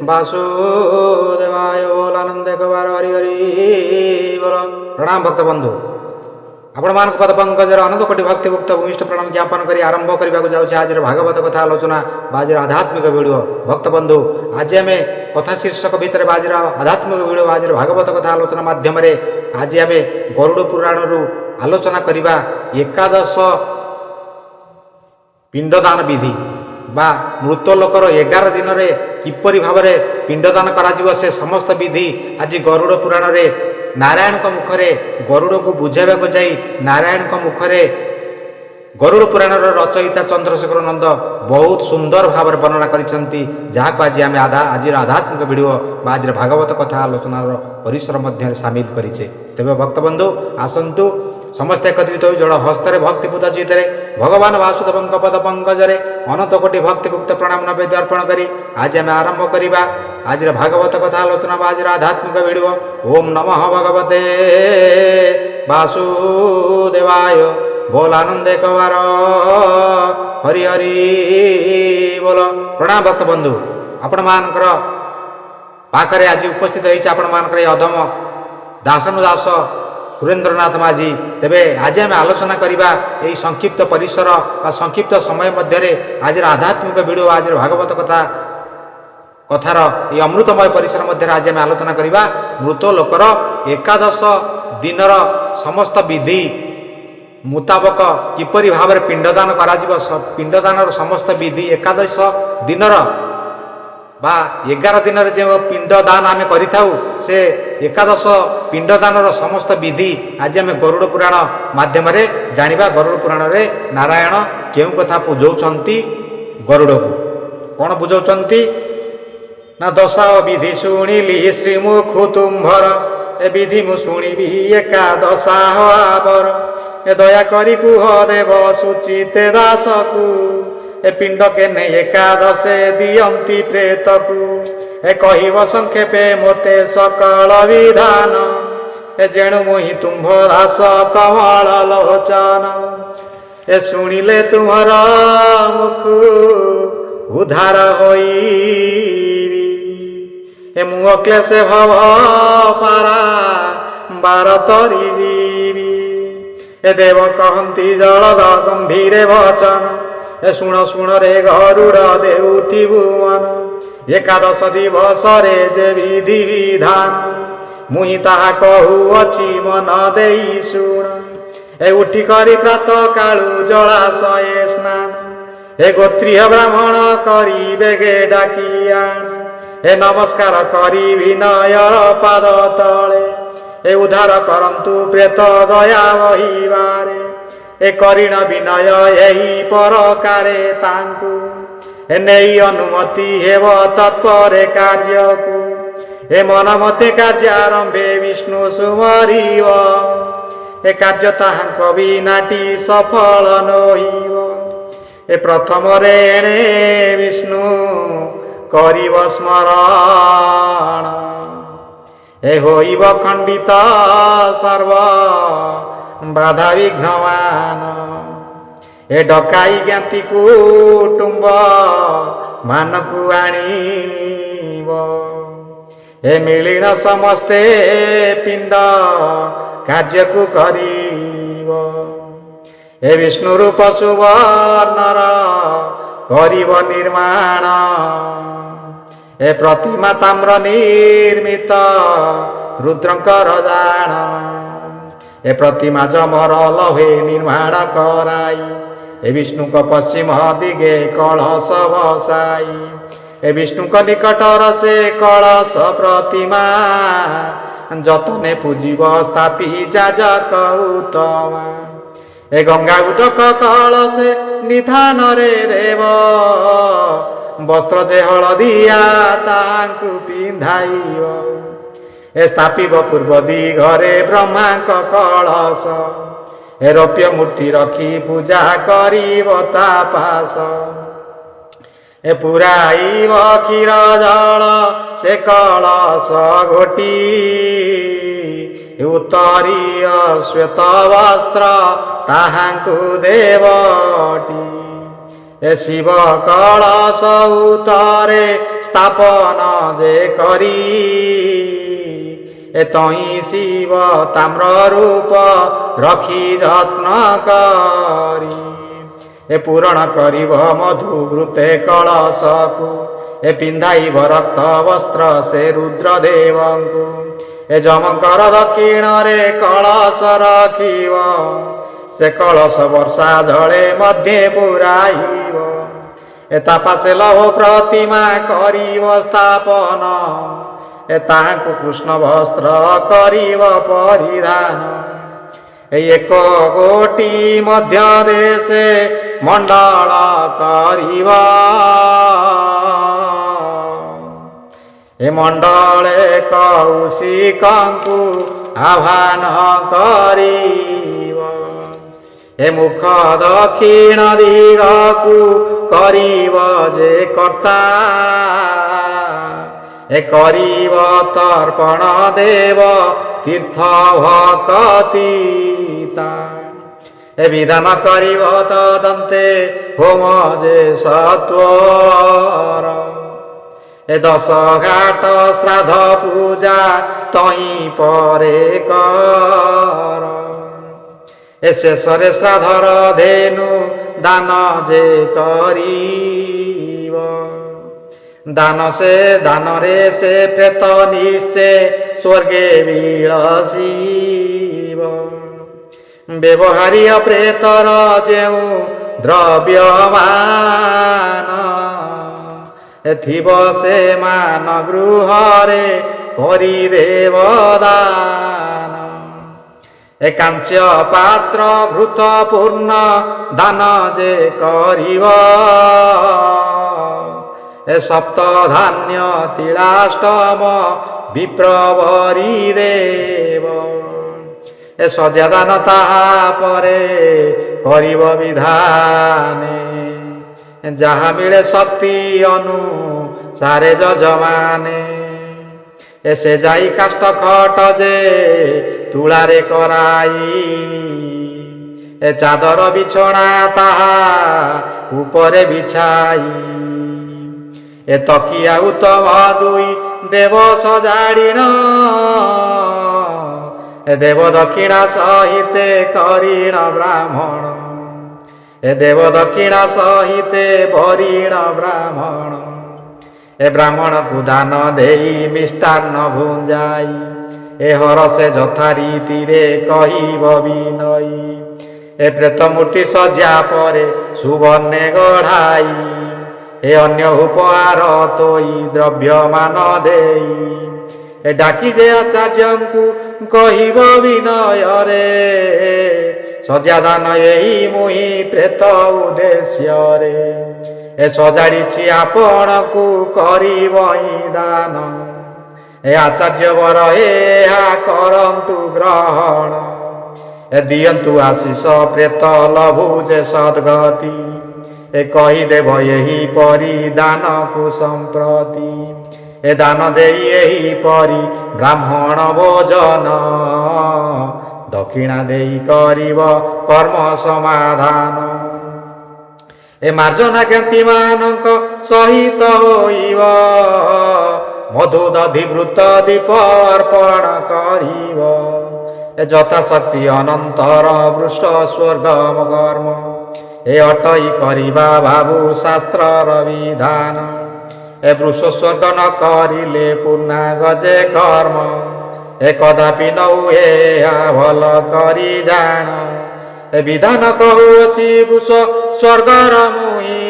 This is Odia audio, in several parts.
वासुदेवाय बोल आनंद कबार हरि हरि बोल। प्रणाम भक्त बंधु, आपण मान पद पंकजर अनंत कोटि भक्ति मुक्त भूमिष्ठ प्रणाम ज्ञापन करी आरंभ करने जाऊँ आज भागवत कथा आलोचना आज आध्यात्मिक वीडियो। भक्त बंधु, आज आम कथा शीर्षक भितर आज आध्यात्मिक वीडियो आज भागवत कथा आलोचना माध्यम आज आम गरुड़ पुराण आलोचना करवा एकादश पिंडदान विधि बा मृत लोकर 11 दिन में किपरि भाव में पिंडदान करा से समस्त विधि आज गरुड़ पुराण रे नारायण मुखरे गरुड़ को बुझावा जाई नारायण मुखरे गरुड़ पुराण रचयिता चंद्रशेखर नंद बहुत सुंदर भाव वर्णना करिसेंती, जहाँ आज आम आज आध्यात्मिक वीडियो आज भागवत कथा आलोचना परिसर मध्य सामिल करिचे। तेबे भक्त बंधु आसंतु समस्त एकत्रित हो जड़ हस्तर भक्तिपूत चित्रे भगवान वासुदेव पद पंकजरे अनंत कोटि भक्तिमुक्त प्रणाम नैवेद्य अर्पण करी आज आम आरंभ करवा आज भागवत कथा आलोचना आज आध्यात्मिक वीडियो। ओम नमः भगवते वासुदेवाय बोल आनंद कबार हरि हरि बोल। प्रणाम भक्त बंधु, आपण मानकर पाखरे आज उपस्थित होइछ आपण मानकर अधम दासनुदास सुरेंद्रनाथ माझी। तेबे आज आम आलोचना करवा यही संक्षिप्त परिसर संक्षिप्त समय मध्य आज आध्यात्मिक वीडियो आज भागवत कथा कथार ये अमृतमय परिसर मध्य आज आम आलोचना करवा मृत लोकर एकादश दिनर समस्त विधि मुताबक किपरि भाव में पिंडदान करा पिंडदान समस्त विधि एकादश दिनर बा 11 दिन जो पिंडदान आम करिथाउ से एकादश पिंडदान समस्त विधि आज आम गरुड़ पुराण माध्यम जानिबा। गरुड़ पुराण रे नारायण केउ कथा बुझौछंती गरुड़ को कौन बुझौछंती ना दशा विधि शुणिली श्रीमुख तुम्भर ए विधि मु शुणिबी एकादशा आवर ए दया करी कुह देव सुचिते दास को ए पिंड के ने एकादशे दियंती प्रेत को ए कहिब संक्षेपे मोते सकल विधान ए जेणु मुहि तुम्भ दास कमल लोचन ए शुणिले तुम्हार मुख उद्धार होई ए मुह क्लेशे भव पारा बार तरी दीवी ए देव कहती जलद गंभीर वचन ए शुण शुण रे गरुड़ देउति भुवन एकादश दिवस रे जे विधि विधान मुहि ताहा कहुअछि मन देई शुण ए उठी करी प्रातः कालु जलाशये स्नान ए गोत्रीय ब्राह्मण करी बेगे डाकी आण ए नमस्कार करी विनयर पाद तले ए उद्धार करंतु प्रेत दया वहिबारे ए करिण विनय यही परकारे तांकु ए नेई अनुमति हेव तत्परे कार्य को ए मन मते कार्य आरंभे विष्णु सुमरिव ए कार्य ताहांक बिनाटी सफल नहिव ए प्रथम रे एणे विष्णु करिव स्मरण ए होइब खंडित सर्व बाधा विघ्नवान ए डकाई ज्ञाति कुटुंब मानकु आनिब ए मिलिन समस्ते पिंड कार्य को करिब ए विष्णु रूप सुवर्णर करिब निर्माण ए प्रतिमा ताम्र निर्मित रुद्रंकर जान ए प्रतिमा जमर लहे निर्माण कराई ए विष्णु को पश्चिम दिगे कलश बसाई ए विष्णु को निकटर से कलश प्रतिमा जतने पूजिब स्थापी जाजक उत्तमा ए गंगा उदक कलशे निधान रे देव वस्त्र जे हलदिया तांकु पिंधाइब ए स्थापिब पूर्व दिगरे ब्रह्मा कलश ए रौप्य मूर्ति रखी पूजा करिब तापास ए पुराइब क्षीर जल से कलश घोटी उत्तरीय श्वेत वस्त्र ताहांकु देवटी ଏ ଶିବ କଳସ ଉତରେ ସ୍ଥାପନ ଯେ କରି ଏ ତହିଁ ଶିବ ତାମ୍ର ରୂପ ରଖି ଯତ୍ନ କରି ଏ ପୂରଣ କରିବ ମଧୁ ଘୃତେ କଳସକୁ ଏ ପିନ୍ଧାଇବ ରକ୍ତ ବସ୍ତ୍ର ସେ ରୁଦ୍ର ଦେବଙ୍କୁ ଏ ଯମଙ୍କର ଦକ୍ଷିଣରେ କଳସ ରଖିବ ସେ କଳସ ବର୍ଷା ଜଳେ ମଧ୍ୟେ ପୁରାଇବ ଏ ତା ପାଶେ ଲୌହ ପ୍ରତିମା କରିବ ସ୍ଥାପନ ଏ ତାହାଙ୍କୁ କୃଷ୍ଣ ବସ୍ତ୍ର କରିବ ପରିଧାନ ଏ ଏକ ଗୋଟି ମଧ୍ୟ ଦେଶେ ମଣ୍ଡଳ କରିବ ଏ ମଣ୍ଡଳେ କୌଶିକଙ୍କୁ ଆହ୍ୱାନ କରିବ ଏ ମୁଖ ଦକ୍ଷିଣ ଦିଗକୁ କରିବ ଯେ କର୍ତ୍ତା ଏ କରିବ ତର୍ପଣ ଦେବ ତୀର୍ଥ ଭକତିତା ଏ ବିଧାନ କରିବ ତଦନ୍ତେ ହୋମ ଯେ ସତ୍ୱର ଏ 10 ଘାଟ ଶ୍ରାଦ୍ଧ ପୂଜା ତହିଁ ପରେ କର ଏ ଶେଷରେ ଶ୍ରାଦ୍ଧର ଧେନୁ ଦାନ ଯେ କରିବ ଦାନରେ ସେ ପ୍ରେତ ନିଶ୍ଚେ ସ୍ୱର୍ଗେ ବିଳସିବ ବ୍ୟବହାରୀୟ ପ୍ରେତର ଯେଉଁ ଦ୍ରବ୍ୟମାନ ଥିବ ସେ ମାନ ଗୃହରେ କରିଦେବ ଦାନ ଏ କାଂସ୍ୟ ପାତ୍ର ଘୃତ ପୂର୍ଣ୍ଣ ଦାନ ଯେ କରିବ ଏ ସପ୍ତ ଧାନ୍ୟ ତିଳାଷ୍ଟମ ବିପ୍ରବରୀ ଦେବ ଏ ସଜା ଦାନ ତାହା ପରେ କରିବ ବିଧାନେ ଯାହା ମିଳେ ଶକ୍ତି ଅନୁସାରେ ଯଜମାନେ ଏ ସେ ଯାଇ କାଷ୍ଠ ଖଟ ଯେ ତୁଳାରେ କରାଇ ଏ ଚାଦର ବିଛଣା ତାହା ଉପରେ ବିଛାଇ ଏ ତକିଆ ଉତ୍ତମ ଦୁଇ ଦେବ ସଜାଡ଼ିଣ ଏ ଦେବ ଦକ୍ଷିଣା ସହିତେ କରିଣ ବ୍ରାହ୍ମଣ ଏ ଦେବ ଦକ୍ଷିଣା ସହିତେ ବରିଣ ବ୍ରାହ୍ମଣ ଏ ବ୍ରାହ୍ମଣକୁ ଦାନ ଦେଇ ମିଷ୍ଟାନ୍ନ ଭୁଞ୍ଜାଇ ଏ ହରସେ ଯଥା ରୀତିରେ କହିବ ବିନଇ ଏ ପ୍ରେତ ମୂର୍ତ୍ତି ସଜ୍ଜା ପରେ ସୁବର୍ଣ୍ଣେ ଗଢ଼ାଇ ଏ ଅନ୍ୟ ଉପହାର ତୋଇ ଦ୍ରବ୍ୟମାନ ଦେଇ ଏ ଡାକି ଯେ ଆଚାର୍ଯ୍ୟଙ୍କୁ କହିବ ବିନୟରେ ସଜା ଦାନ ଏହି ମୁହିଁ ପ୍ରେତ ଉଦ୍ଦେଶ୍ୟରେ ଏ ସଜାଡ଼ିଛି ଆପଣଙ୍କୁ କରିବ ଦାନ ଏ ଆଚାର୍ଯ୍ୟ ବର ଏହା କରନ୍ତୁ ଗ୍ରହଣ ଏ ଦିଅନ୍ତୁ ଆଶିଷ ପ୍ରେତ ଲଭୁ ଯେ ସଦ୍ଗତି ଏ କହିଦେବ ଏହିପରି ଦାନକୁ ସମ୍ପ୍ରତି ଏ ଦାନ ଦେଇ ଏହିପରି ବ୍ରାହ୍ମଣ ଭୋଜନ ଦକ୍ଷିଣା ଦେଇ କରିବ କର୍ମ ସମାଧାନ ଏ ମାର୍ଜନା ଜ୍ଞାତିମାନଙ୍କ ସହିତ ହୋଇବ ମଧୁ ଦଧିବୃତ ଦୀପ ଅର୍ପଣ କରିବ ଏ ଯଥାଶକ୍ତି ଅନନ୍ତର ବୃଷ ସ୍ୱର୍ଗ କର୍ମ ଏ ଅଟଇ କରିବା ଭାବୁ ଶାସ୍ତ୍ରର ବିଧାନ ଏ ବୃଷ ସ୍ୱର୍ଗ ନ କରିଲେ ପୂର୍ଣ୍ଣାଙ୍ଗ ଯେ କର୍ମ ଏ କଦାପି ନ ହୁଏ ଭଲ କରି ଜାଣ ଏ ବିଧାନ କହୁଅଛି ବୃଷ ସ୍ୱର୍ଗର ମୁହିଁ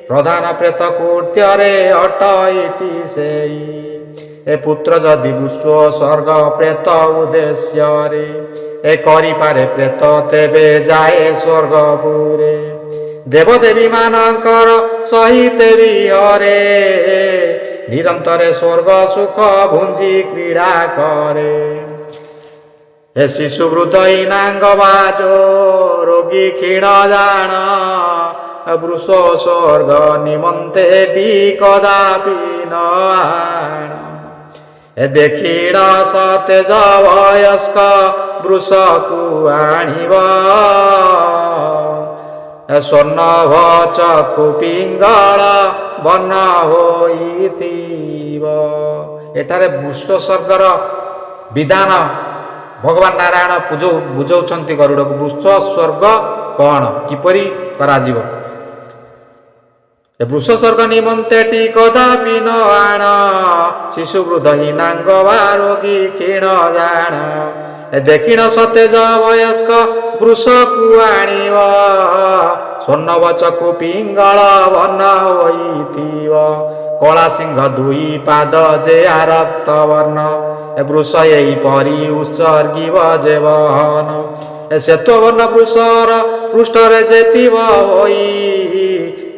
ପ୍ରଧାନ ପ୍ରେତ କୃତ୍ୟରେ ଅଟଇଟି ସେଇ ଏ ପୁତ୍ର ଯଦି ବୃଷ ସ୍ୱର୍ଗ ପ୍ରେତ ଉଦ୍ଦେଶ୍ୟରେ ଏ କରିପାରେ ପ୍ରେତ ତେବେ ଯାଏ ସ୍ୱର୍ଗପୁରେ ଦେବଦେବୀ ମାନଙ୍କର ସହିତ ବିହରେ ନିରନ୍ତରେ ସ୍ୱର୍ଗ ସୁଖ ଭୁଞ୍ଜି କ୍ରୀଡ଼ା କରେ ଏ ଶିଶୁ ବୃଦ୍ଧ ଇନାଙ୍ଗ ବାଜୋ ରୋଗୀ କ୍ଷୀଣ ଜାଣ ବୃଷ ସ୍ୱର୍ଗ ନିମନ୍ତେ ଟି କଦାପି ନ ଆଣ ଏ ଦେଖିଣ ସତେଜ ବୟସ୍କ ବୃଷକୁ ଆଣିବ ସ୍ୱର୍ଣ୍ଣଭ ଚକ୍ଷୁ ପିଙ୍ଗଳ ବନ ହୋଇଥିବ। ଏଠାରେ ବୃଷ ସ୍ୱର୍ଗର ବିଧାନ ଭଗବାନ ନାରାୟଣ ବୁଝଉଛନ୍ତି ଗରୁଡ଼କୁ। ବୃଷ ସ୍ୱର୍ଗ କ'ଣ, କିପରି କରାଯିବ? ବୃଷ ସ୍ୱର୍ଗ ନିମନ୍ତେ କଦାପି ନ ଆଣ, ଶିଶୁ ବୃଦ୍ଧ ହୀନାଙ୍ଗ ବା ରୋଗୀ କ୍ଷୀଣ ଜାଣ। ଦେଖିଣ ସତେଜ ବୟସ୍କ ବୃଷକୁ ଆଣିବ, ସ୍ୱର୍ଣ୍ଣବ ଚକ୍ଷୁ ପିଙ୍ଗଳ ବନ ହୋଇଥିବ। କଳା ସିଂହ ଦୁଇ ପାଦ ଯେ ରକ୍ତ ବର୍ଣ୍ଣ, ବୃଷ ଏହିପରି ଉତ୍ସର୍ଗିବ ଯେ ବହନ। ଶ୍ଵେତବର୍ଣ୍ଣ ବୃଷର ପୃଷ୍ଠରେ ଯେ ଥିବ ହୋଇ,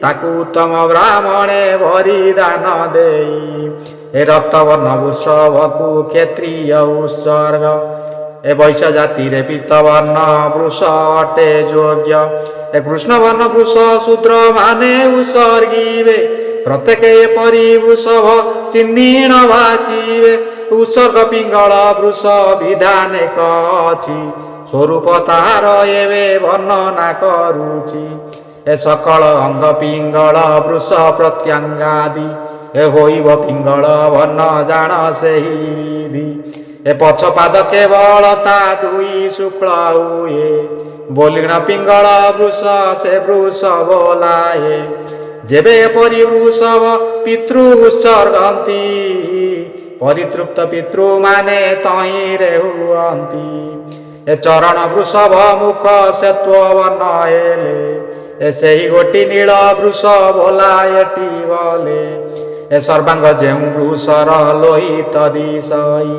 ତାକୁ ଉତ୍ତମ ବ୍ରାହ୍ମଣେ ବରିଦାନ ଦେଇ। ରକ୍ତବର୍ଣ୍ଣ ବୃଷଭକୁ କ୍ଷତ୍ରିୟ ଉତ୍ସର୍ଗ, ବୈଶ୍ୟ ଜାତିରେ ପୀତବର୍ଣ୍ଣ ବୃଷ ଅଟେ ଯୋଗ୍ୟ। କୃଷ୍ଣବର୍ଣ୍ଣ ବୃଷ ଶୂଦ୍ର ମାନେ ଉତ୍ସର୍ଗିବେ, ପ୍ରତ୍ୟେକ ଏପରି ବୃଷଭ ଚିହ୍ନିଣ ବାଚିବେ। ଉତ୍ସର୍ଗ ପିଙ୍ଗଳ ବୃଷ ବିଧାନେ କଛି, ସ୍ୱରୂପ ତାହାର ଏବେ ବର୍ଣ୍ଣନା କରୁଛି। ସକଳ ଅଙ୍ଗ ପିଙ୍ଗଳ ବୃଷ ପ୍ରତ୍ୟଙ୍ଗାଦି, ହୋଇବ ପିଙ୍ଗଳ ବର୍ଣ୍ଣ ଜାଣ ସେହି ବିଧି। ପଛ ପାଦ କେବଳ ତା ଦୁଇ ଶୁକ୍ଳ ହୁଏ, ବୋଲିଣ ପିଙ୍ଗଳ ବୃଷ ସେ ବୃଷ ବୋଲାଏ। ଯେବେ ଏପରି ବୃଷଭ ପିତୃ ଉତ୍ସର୍ଗନ୍ତି, ପରିତୃପ୍ତ ପିତୃମାନେ ତହିଁରେ ହୁଅନ୍ତି। ଚରଣ ବୃଷଭ ମୁଖ ଶ୍ଵେତବର୍ଣ୍ଣ ହେଲେ, ସେହି ଗୋଟି ନୀଳ ବୃଷ ବୋଲାଏଟି ବଲେ। ସର୍ବାଙ୍ଗ ଯେଉଁ ବୃଷର ଲୋହିତ ଦିଶଇ,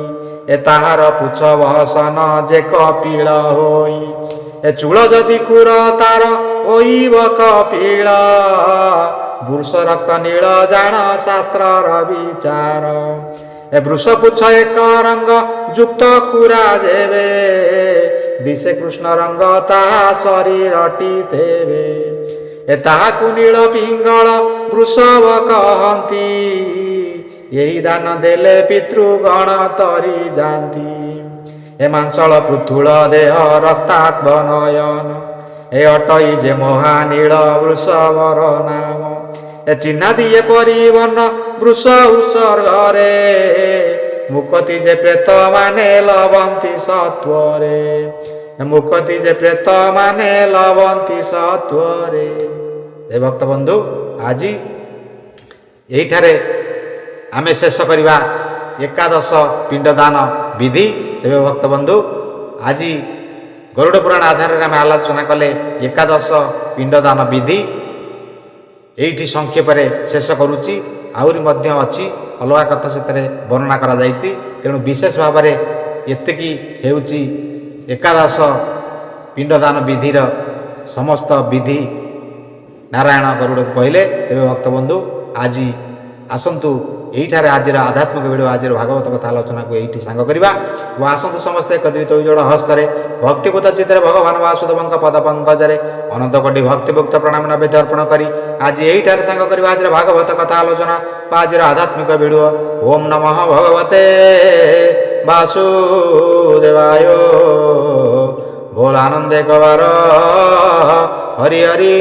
ତାହାର ପୁଛ ବସନ ଯେ କପିଳ ହୋଇ। ଚୂଳ ଯଦି ଖୁର ତାର ହୋଇବ କପିଳ, ବୃଷ ରକ୍ତ ନୀଳ ଜାଣ ଶାସ୍ତ୍ରର ବିଚାର। ବୃଷ ପୁଛ ଏକ ରଙ୍ଗ ଯୁକ୍ତ ଖୁରା ଯେବେ, ଦିଶେ କୃଷ୍ଣ ରଙ୍ଗ ତାହା ଶରୀରଟି ଦେବେ। ତାହାକୁ ନୀଳ ପିଙ୍ଗଳ ବୃଷଭ କହନ୍ତି, ଏହି ଦାନ ଦେଲେ ପିତୃଗଣ ତରି ଯାନ୍ତି। ମାଂସଳ ପୃଥୁଳ ଦେହ ରକ୍ତାକ୍ତ ନୟନ, ଅଟଇ ଯେ ମହାନୀଳ ବୃଷଭର ନାମ। ଚିହ୍ନା ଦିଏ ପରିବର୍ଣ୍ଣ ବୃଷ ଉତ୍ସର୍ଗରେ, ମୁକତି ଯେ ପ୍ରେତ ମାନେ ଲବନ୍ତି ସତ୍ୱରେ। ମୁକତି ଯେ ପ୍ରେତ ମାନେ ଲବନ୍ତି ସତ୍ୱରେ। ଭକ୍ତ ବନ୍ଧୁ, ଆଜି ଏଇଠାରେ ଆମେ ଶେଷ କରିବା ଏକାଦଶ ପିଣ୍ଡଦାନ ବିଧି। ତେବେ ଭକ୍ତ ବନ୍ଧୁ, ଆଜି ଗରୁଡ଼ ପୁରାଣ ଆଧାରରେ ଆମେ ଆଲୋଚନା କଲେ ଏକାଦଶ ପିଣ୍ଡଦାନ ବିଧି। ଏଇଠି ସଂକ୍ଷେପରେ ଶେଷ କରୁଛି। ଆହୁରି ମଧ୍ୟ ଅଛି, ଅଲଗା କଥା ସେଥିରେ ବର୍ଣ୍ଣନା କରାଯାଇଛି। ତେଣୁ ବିଶେଷ ଭାବରେ ଏତିକି ହେଉଛି ଏକାଦଶ ପିଣ୍ଡଦାନ ବିଧିର ସମସ୍ତ ବିଧି ନାରାୟଣ ଗରୁଡ଼କୁ କହିଲେ। ତେବେ ଭକ୍ତବନ୍ଧୁ, ଆଜି ଆସନ୍ତୁ ଏଇଠାରେ ଆଜିର ଆଧ୍ୟାତ୍ମିକ ଭିଡ଼ିଓ, ଆଜିର ଭାଗବତ କଥା ଆଲୋଚନାକୁ ଏଇଠି ସାଙ୍ଗ କରିବା। ଏବଂ ଆସନ୍ତୁ ସମସ୍ତେ ଏକତ୍ରିତ ହୋଇ ଯୋଡ଼ ହସ୍ତରେ ଭକ୍ତିପୂତ ଚିତ୍ତରେ ଭଗବାନ ବାସୁଦେବଙ୍କ ପଦ ପଙ୍କଜରେ ଅନନ୍ତ କୋଟି ଭକ୍ତିଭୁକ୍ତ ପ୍ରଣାମ ନୈବେଦ୍ୟ ଅର୍ପଣ କରି ଆଜି ଏଇଠାରେ ସାଙ୍ଗ କରିବା ଆଜିର ଭାଗବତ କଥା ଆଲୋଚନା ବା ଆଜିର ଆଧ୍ୟାତ୍ମିକ ଭିଡ଼ିଓ। ଓମ୍ ନମଃ ଭଗବତେ ବାସୁଦେବାୟ। ଭୋଳାନନ୍ଦେ କବାର ହରି ହରି।